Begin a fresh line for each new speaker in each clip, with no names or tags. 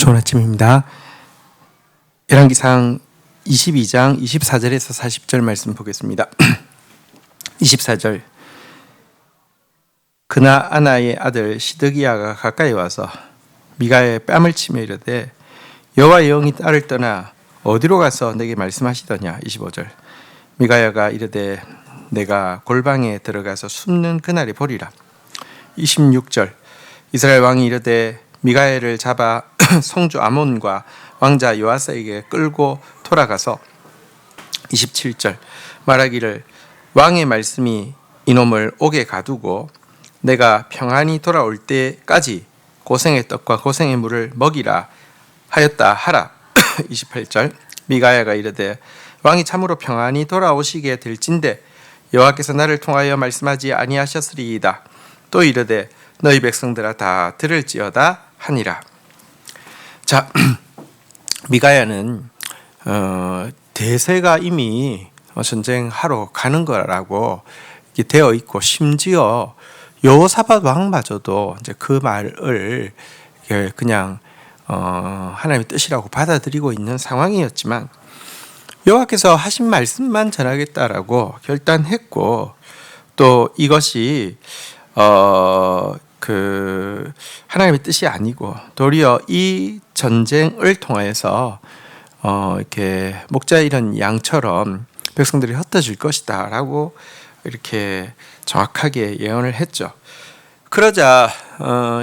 좋은 아침입니다. 열왕기상 22장 24절에서 40절 말씀 보겠습니다. 24절. 그나아나의 아들 시드기야가 가까이 와서 미가의 뺨을 치며 이르되 여호와의 영이 나를 떠나 어디로 가서 내게 말씀하시더냐. 25절. 미가야가 이르되 내가 골방에 들어가서 숨는 그날이 보리라. 26절. 이스라엘 왕이 이르되 미가야를 잡아 송주 아몬과 왕자 요아스에게 끌고 돌아가서 27절. 말하기를 왕의 말씀이 이놈을 옥에 가두고 내가 평안히 돌아올 때까지 고생의 떡과 고생의 물을 먹이라 하였다 하라. 28절. 미가야가 이르되 왕이 참으로 평안히 돌아오시게 될진대 여호와께서 나를 통하여 말씀하지 아니하셨으리이다. 또 이르되 너희 백성들아 다 들을지어다 하니라. 자, 미가야는 대세가 이미 전쟁하러 가는 거라고 되어 있고, 심지어 여호사밧 왕마저도 이제 그 말을 그냥 하나님의 뜻이라고 받아들이고 있는 상황이었지만, 여호와께서 하신 말씀만 전하겠다라고 결단했고, 또 이것이 하나님의 뜻이 아니고 도리어 이 전쟁을 통해서 이렇게 목자 잃은 양처럼 백성들이 흩어질 것이다라고 이렇게 정확하게 예언을 했죠. 그러자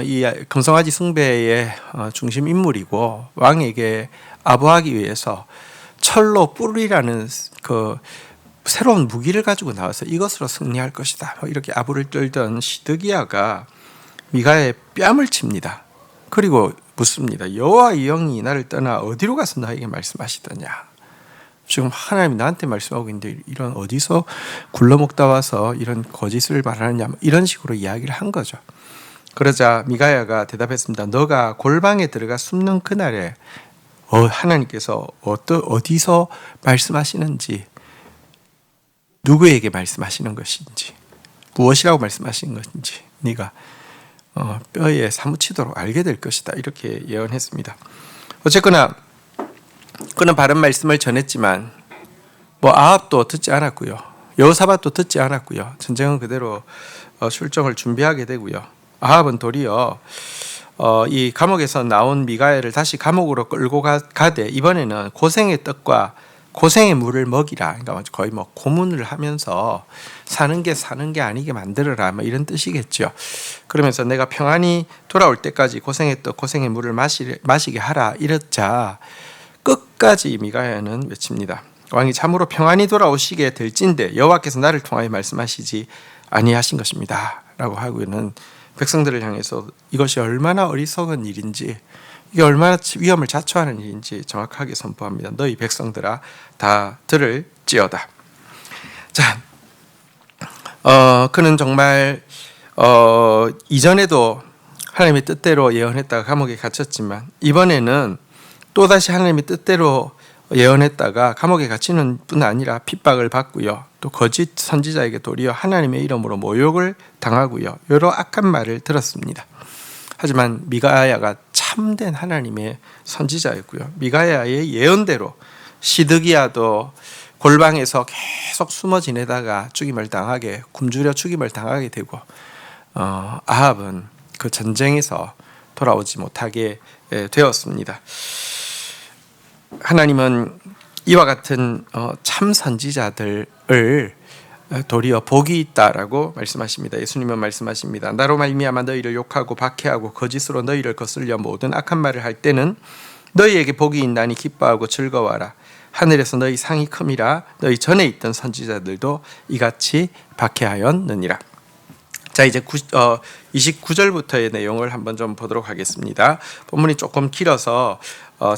이 금송아지 숭배의 중심 인물이고 왕에게 아부하기 위해서 철로 뿔이라는 그 새로운 무기를 가지고 나와서 이것으로 승리할 것이다, 이렇게 아부를 떨던 시드기야가 미가야의 뺨을 칩니다. 그리고 묻습니다. 여호와의 영이 나를 떠나 어디로 가서 너에게 말씀하시더냐. 지금 하나님이 나한테 말씀하고 있는데 이런 어디서 굴러먹다 와서 이런 거짓을 말하느냐, 이런 식으로 이야기를 한 거죠. 그러자 미가야가 대답했습니다. 너가 골방에 들어가 숨는 그날에 하나님께서 어디서 말씀하시는지, 누구에게 말씀하시는 것인지, 무엇이라고 말씀하시는 것인지 네가 뼈에 사무치도록 알게 될 것이다, 이렇게 예언했습니다. 어쨌거나 그는 바른 말씀을 전했지만 아합도 듣지 않았고요, 여호사밧도 듣지 않았고요. 전쟁은 그대로 출정을 준비하게 되고요. 아합은 도리어 이 감옥에서 나온 미가야를 다시 감옥으로 끌고 가되 이번에는 고생의 떡과 고생의 물을 먹이라. 그러니까 거의 고문을 하면서 사는 게 아니게 만들어라, 이런 뜻이겠죠. 그러면서 내가 평안히 돌아올 때까지 고생의 떡, 고생의 물을 마시게 하라. 이랬자 끝까지 미가야는 외칩니다. 왕이 참으로 평안히 돌아오시게 될진대 여호와께서 나를 통하여 말씀하시지 아니하신 것입니다 라고 하고는 백성들을 향해서 이것이 얼마나 어리석은 일인지, 이게 얼마나 위험을 자초하는 일인지 정확하게 선포합니다. 너희 백성들아 다 들을지어다. 자, 그는 정말 이전에도 하나님의 뜻대로 예언했다가 감옥에 갇혔지만, 이번에는 또다시 하나님의 뜻대로 예언했다가 감옥에 갇히는 뿐 아니라 핍박을 받고요, 또 거짓 선지자에게 도리어 하나님의 이름으로 모욕을 당하고요, 여러 악한 말을 들었습니다. 하지만 미가야가 참된 하나님의 선지자였고요, 미가야의 예언대로 시드기야도 골방에서 계속 숨어 지내다가 굶주려 죽임을 당하게 되고, 아합은 그 전쟁에서 돌아오지 못하게 되었습니다. 하나님은 이와 같은 참 선지자들을 도리어 복이 있다라고 말씀하십니다. 예수님은 말씀하십니다. 나로 말미암아 너희를 욕하고 박해하고 거짓으로 너희를 거슬려 모든 악한 말을 할 때는 너희에게 복이 있나니 기뻐하고 즐거워하라. 하늘에서 너희 상이 큼이라. 너희 전에 있던 선지자들도 이같이 박해하였느니라. 자, 이제 29절부터의 내용을 한번 좀 보도록 하겠습니다. 본문이 조금 길어서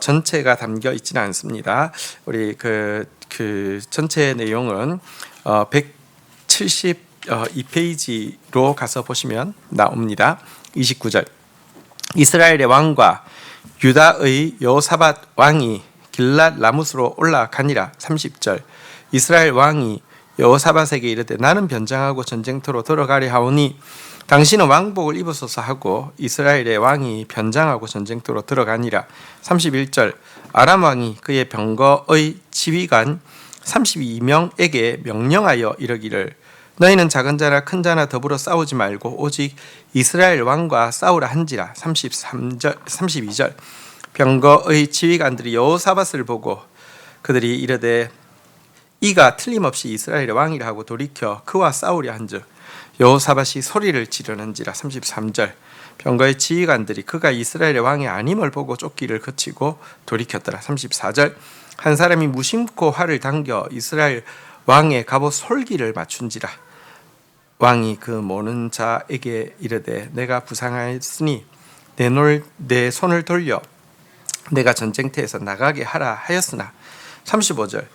전체가 담겨 있지는 않습니다. 우리 그 전체 내용은 172페이지로 가서 보시면 나옵니다. 29절. 이스라엘의 왕과 유다의 여호사밧 왕이 길랏 라못으로 올라가니라. 30절. 이스라엘 왕이 여호사밧에게 이르되 나는 변장하고 전쟁터로 들어가려 하오니 당신은 왕복을 입으소서 하고 이스라엘의 왕이 변장하고 전쟁터로 들어가니라. 31절 아람 왕이 그의 병거의 지휘관 32명에게 명령하여 이르기를 너희는 작은 자나 큰 자나 더불어 싸우지 말고 오직 이스라엘 왕과 싸우라 한지라. 32절 병거의 지휘관들이 여호사밧을 보고 그들이 이르되 이가 틀림없이 이스라엘의 왕이라 하고 돌이켜 그와 싸우려 한즉 여호사밧이 소리를 지르는지라. 33절 병거의 지휘관들이 그가 이스라엘의 왕이 아님을 보고 쫓기를 그치고 돌이켰더라. 34절 한 사람이 무심코 활을 당겨 이스라엘 왕의 갑옷 솔기를 맞춘지라. 왕이 그 모는 자에게 이르되 내가 부상하였으니 내 손을 돌려 내가 전쟁터에서 나가게 하라 하였으나. 35절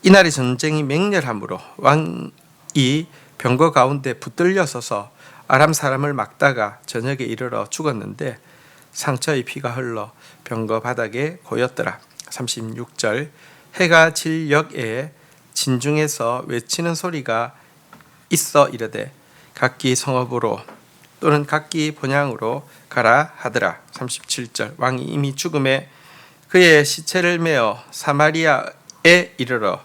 이날의 전쟁이 맹렬하므로 왕이 병거 가운데 붙들려 서서 아람 사람을 막다가 저녁에 이르러 죽었는데 상처의 피가 흘러 병거 바닥에 고였더라. 36절 해가 질 역에 진중에서 외치는 소리가 있어 이르되 각기 성읍으로 또는 각기 본향으로 가라 하더라. 37절 왕이 이미 죽음에 그의 시체를 메어 사마리아에 이르러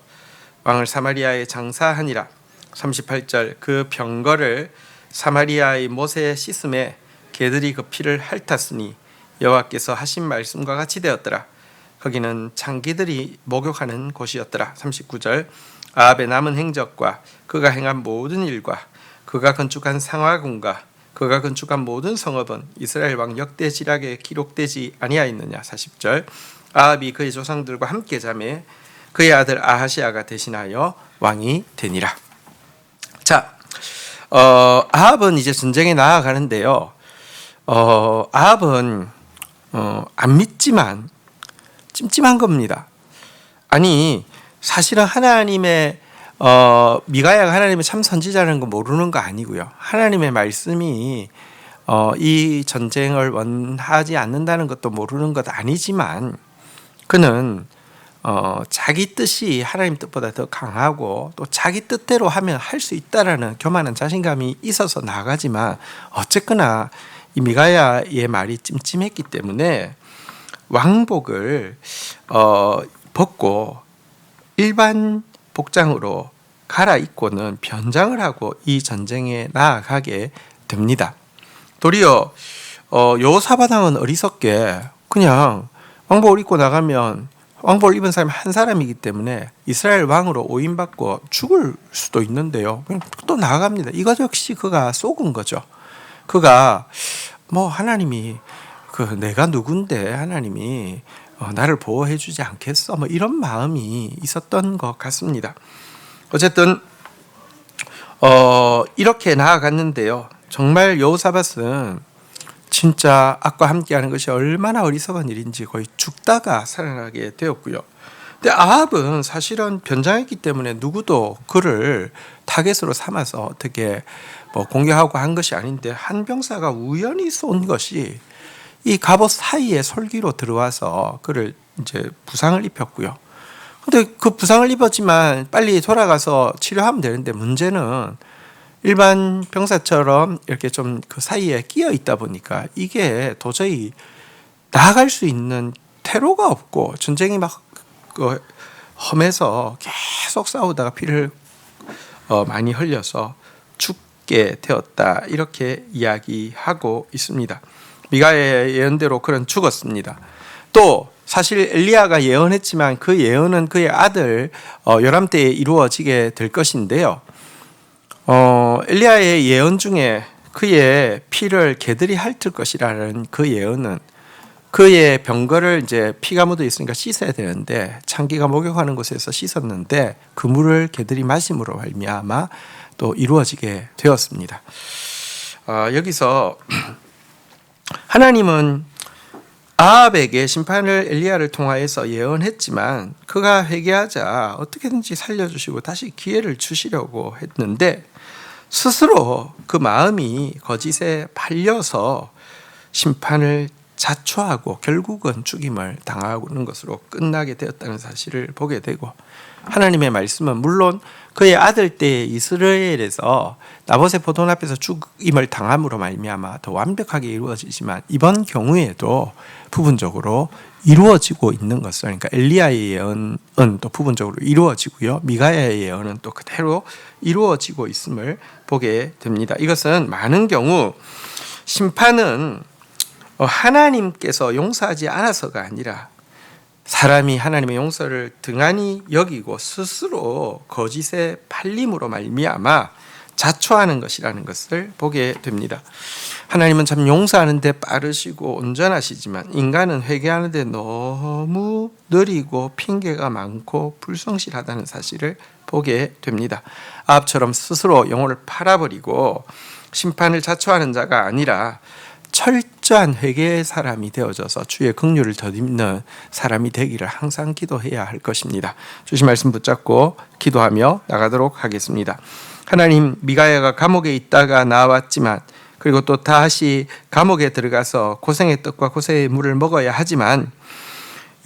왕을 사마리아에 장사하니라. 38절 그 병거를 사마리아의 못에 씻음에 개들이 그 피를 핥았으니 여호와께서 하신 말씀과 같이 되었더라. 거기는 창기들이 목욕하는 곳이었더라. 39절 아합의 남은 행적과 그가 행한 모든 일과 그가 건축한 상하궁과 그가 건축한 모든 성읍은 이스라엘 왕 역대지략에 기록되지 아니하였느냐. 40절 아합이 그의 조상들과 함께 자매 그의 아들 아하시아가 대신하여 왕이 되니라. 자, 아합은 이제 전쟁에 나아가는데요. 아합은 안 믿지만 찜찜한 겁니다. 아니 사실은 하나님의 미가야가 하나님의 참 선지자라는 거 모르는 거 아니고요. 하나님의 말씀이 이 전쟁을 원하지 않는다는 것도 모르는 것 아니지만 그는 자기 뜻이 하나님 뜻보다 더 강하고 또 자기 뜻대로 하면 할 수 있다라는 교만한 자신감이 있어서 나가지만 어쨌거나 이 미가야의 말이 찜찜했기 때문에 왕복을 벗고 일반 복장으로 갈아입고는 변장을 하고 이 전쟁에 나아가게 됩니다. 도리어 여호사밧 왕은 어리석게 그냥 왕복을 입고 나가면 왕복을 입은 사람이 한 사람이기 때문에 이스라엘 왕으로 오인받고 죽을 수도 있는데요. 그냥 또 나아갑니다. 이것 역시 그가 속은 거죠. 그가 하나님이 내가 누군데 하나님이 나를 보호해 주지 않겠어 이런 마음이 있었던 것 같습니다. 어쨌든 이렇게 나아갔는데요. 정말 여호사밧은 진짜 악과 함께하는 것이 얼마나 어리석은 일인지 거의 죽다가 살아나게 되었고요. 근데 아합은 사실은 변장했기 때문에 누구도 그를 타겟으로 삼아서 어떻게 공격하고 한 것이 아닌데 한 병사가 우연히 쏜 것이 이 갑옷 사이에 솔기로 들어와서 그를 이제 부상을 입혔고요. 근데 그 부상을 입었지만 빨리 돌아가서 치료하면 되는데 문제는 일반 병사처럼 이렇게 좀 그 사이에 끼어 있다 보니까 이게 도저히 나아갈 수 있는 퇴로가 없고 전쟁이 막 험해서 계속 싸우다가 피를 많이 흘려서 죽게 되었다 이렇게 이야기하고 있습니다. 미가의 예언대로 그는 죽었습니다. 또 사실 엘리야가 예언했지만 그 예언은 그의 아들 요람 때에 이루어지게 될 것인데요. 엘리야의 예언 중에 그의 피를 개들이 핥을 것이라는 그 예언은 그의 병거를 이제 피가 묻어 있으니까 씻어야 되는데 창기가 목욕하는 곳에서 씻었는데 그 물을 개들이 마심으로 말미암아 또 이루어지게 되었습니다. 여기서 하나님은 아합에게 심판을 엘리야를 통하여서 예언했지만 그가 회개하자 어떻게든지 살려주시고 다시 기회를 주시려고 했는데 스스로 그 마음이 거짓에 팔려서 심판을 자초하고 결국은 죽임을 당하는 것으로 끝나게 되었다는 사실을 보게 되고, 하나님의 말씀은 물론 그의 아들 때 이스라엘에서 나봇의 포도원 앞에서 죽임을 당함으로 말미암아 더 완벽하게 이루어지지만, 이번 경우에도 부분적으로 이루어지고 있는 것을, 그러니까 엘리야의 예언은 또 부분적으로 이루어지고요, 미가야의 예언은 또 그대로 이루어지고 있음을 보게 됩니다. 이것은 많은 경우 심판은 하나님께서 용서하지 않아서가 아니라 사람이 하나님의 용서를 등한히 여기고 스스로 거짓에 팔림으로 말미암아 자초하는 것이라는 것을 보게 됩니다. 하나님은 참 용서하는 데 빠르시고 온전하시지만 인간은 회개하는 데 너무 느리고 핑계가 많고 불성실하다는 사실을 보게 됩니다. 아합처럼 스스로 영혼을 팔아버리고 심판을 자초하는 자가 아니라 철저한 회개의 사람이 되어져서 주의 긍휼을 덧입는 사람이 되기를 항상 기도해야 할 것입니다. 주신 말씀 붙잡고 기도하며 나가도록 하겠습니다. 하나님, 미가야가 감옥에 있다가 나왔지만, 그리고 또 다시 감옥에 들어가서 고생의 떡과 고생의 물을 먹어야 하지만,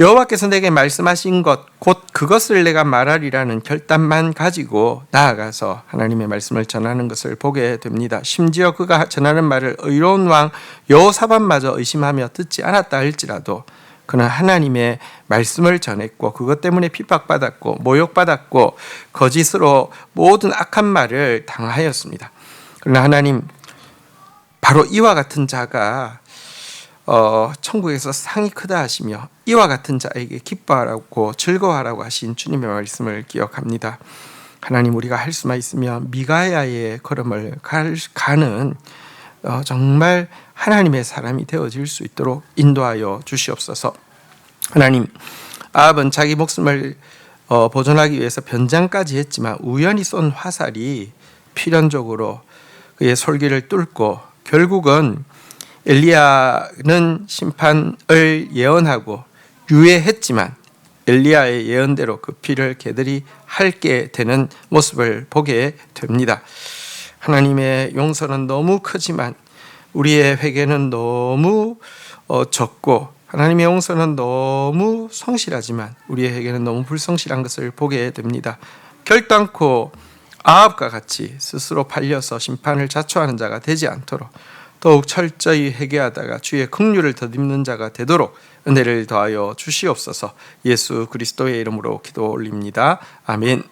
여호와께서 내게 말씀하신 것 곧 그것을 내가 말하리라는 결단만 가지고 나아가서 하나님의 말씀을 전하는 것을 보게 됩니다. 심지어 그가 전하는 말을 의로운 왕 여호사밧마저 의심하며 듣지 않았다 할지라도 그는 하나님의 말씀을 전했고 그것 때문에 핍박받았고 모욕받았고 거짓으로 모든 악한 말을 당하였습니다. 그러나 하나님, 바로 이와 같은 자가 천국에서 상이 크다 하시며 이와 같은 자에게 기뻐하라고 즐거워하라고 하신 주님의 말씀을 기억합니다. 하나님, 우리가 할 수만 있으면 미가야의 걸음을 가는 정말 하나님의 사람이 되어질 수 있도록 인도하여 주시옵소서. 하나님, 아합은 자기 목숨을 보존하기 위해서 변장까지 했지만 우연히 쏜 화살이 필연적으로 그의 솔기를 뚫고 결국은 엘리야는 심판을 예언하고 유예했지만 엘리야의 예언대로 그 피를 그들이 핥게 되는 모습을 보게 됩니다. 하나님의 용서는 너무 크지만 우리의 회개는 너무 적고, 하나님의 용서는 너무 성실하지만 우리의 회개는 너무 불성실한 것을 보게 됩니다. 결단코 아합과 같이 스스로 팔려서 심판을 자초하는 자가 되지 않도록 더욱 철저히 회개하다가 주의 긍휼을 덧입는 자가 되도록 은혜를 더하여 주시옵소서. 예수 그리스도의 이름으로 기도 올립니다. 아멘.